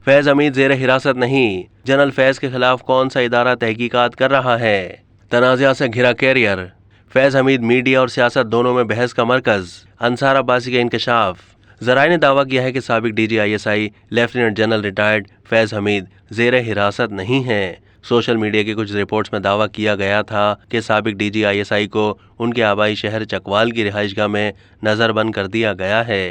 फैज हमीद जेर हिरासत नहीं, जनरल फैज के खिलाफ कौन सा इदारा तहकीकात कर रहा है। तनाज़ा से घिरा कैरियर, फैज हमीद मीडिया और सियासत दोनों में बहस का मरकज, अंसार अब्बासी का इंकशाफ। ज़राए ने दावा किया है कि साबिक DGISI lieutenant general retired Faiz Hamid जेर हिरासत नहीं हैं। सोशल मीडिया की कुछ रिपोर्ट्स में दावा किया गया था कि साबिक DGISI को उनके आबाई शहर चकवाल की रिहाइशगाह में नज़रबंद कर दिया गया है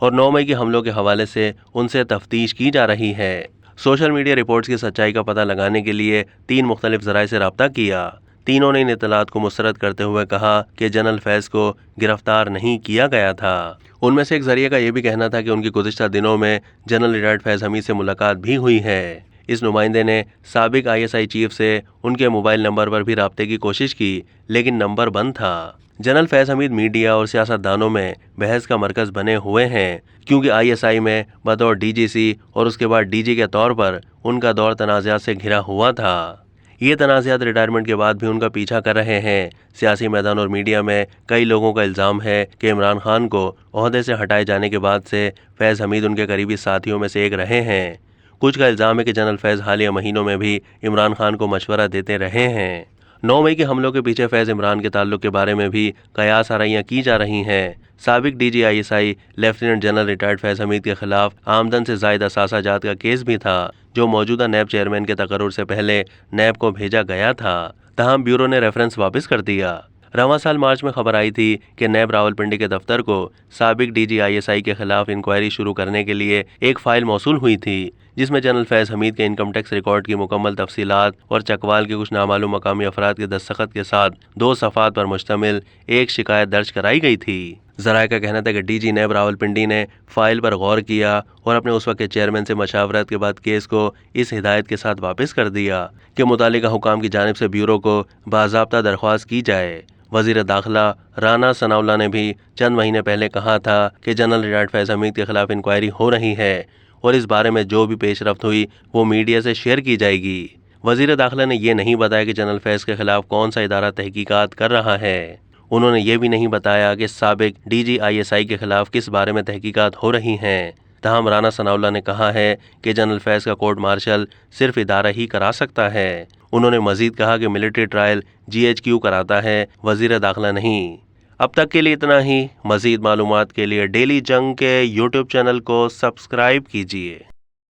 और 9 मई के हमलों के हवाले से उनसे तफ्तीश की जा रही है। सोशल मीडिया रिपोर्ट्स की सच्चाई का पता लगाने के लिए 3 मुख्तलिफ ज़राए से रब्ता किया। तीनों ने इन इत्तलात को मुस्तरद करते हुए कहा कि जनरल फैज को गिरफ्तार नहीं किया गया था। उनमें से एक जरिए का यह भी कहना था कि उनकी गुज़िश्ता दिनों में जनरल रिटायर्ड फैज हमीद से मुलाकात भी हुई है। इस नुमाइंदे ने साबिक ISI चीफ से उनके मोबाइल नंबर पर भी राब्ते की कोशिश की, लेकिन नंबर बंद था। जनरल फैज हमीद मीडिया और सियासतदानों में बहस का मरकज बने हुए हैं, क्योंकि ISI में बतौर DGC और उसके बाद DG के तौर पर उनका दौर तनाज़ात से घिरा हुआ था। ये तनाज़ात रिटायरमेंट के बाद भी उनका पीछा कर रहे हैं। सियासी मैदान और मीडिया में कई लोगों का इल्ज़ाम है कि इमरान खान को ओहदे से हटाए जाने के बाद से फैज़ हमीद उनके करीबी साथियों में से एक रहे हैं। कुछ का इल्ज़ाम है कि जनरल फैज़ हालिया महीनों में भी इमरान खान को मशवरा देते रहे हैं। 9 मई के हमलों के पीछे फैज़ इमरान के ताल्लुक के बारे में भी कयास आराइयाँ की जा रही हैं। साबिक DGISI लेफ्टिनेंट जनरल रिटायर्ड फैज़ हमीद के खिलाफ आमदन से ज़ायद असासा जात का केस भी था, जो मौजूदा नैब चेयरमैन के तकर्रुर से पहले नैब को भेजा गया था। तहम ब्यूरो ने रेफरेंस वापस कर दिया। रवां साल मार्च में खबर आई थी कि नैब रावलपिंडी के दफ्तर को साबिक DGISI के खिलाफ इंक्वायरी शुरू करने के लिए एक फाइल मौसूल हुई थी, जिसमें जनरल फैज़ हमीद के इनकम टैक्स रिकॉर्ड की मुकम्मल तफसीलात और चकवाल के कुछ नामालूम मकामी अफराद के दस्तखत के साथ 2 सफ़ात पर मुश्तमिल एक शिकायत दर्ज कराई गई थी। ज़राए का कहना था कि DG नैब रावलपिंडी ने फाइल पर गौर किया और अपने उस वक्त के चेयरमैन से मशावरत के बाद केस को इस हिदायत के साथ वापस कर दिया कि मुतालिका हुकाम की जानिब से ब्यूरो को बाज़ाब्ता दरख्वास्त की जाए। वज़ीर दाखिला राना सनाउल्लाह ने भी चंद महीने पहले कहा था कि जनरल रिटायर्ड फैज़ हमीद के खिलाफ इंक्वायरी हो रही है और इस बारे में जो भी पेशरफ्त हुई वो मीडिया से शेयर की जाएगी। वज़ीर दाखिला ने यह नहीं बताया कि जनरल फैज़ के खिलाफ कौन सा इदारा तहकीकात कर रहा है। उन्होंने ये भी नहीं बताया कि साबिक DGISI के खिलाफ किस बारे में तहकीकात हो रही हैं। तहम राना सनाउल्लाह ने कहा है कि जनरल फैज़ का कोर्ट मार्शल सिर्फ इदारा ही करा सकता है। उन्होंने मजीद कहा कि मिलिट्री ट्रायल GHQ कराता है, वज़ीर दाखिला नहीं। अब तक के लिए इतना ही। मजीद मालूमात के लिए डेली जंग के YouTube चैनल को सब्सक्राइब कीजिए।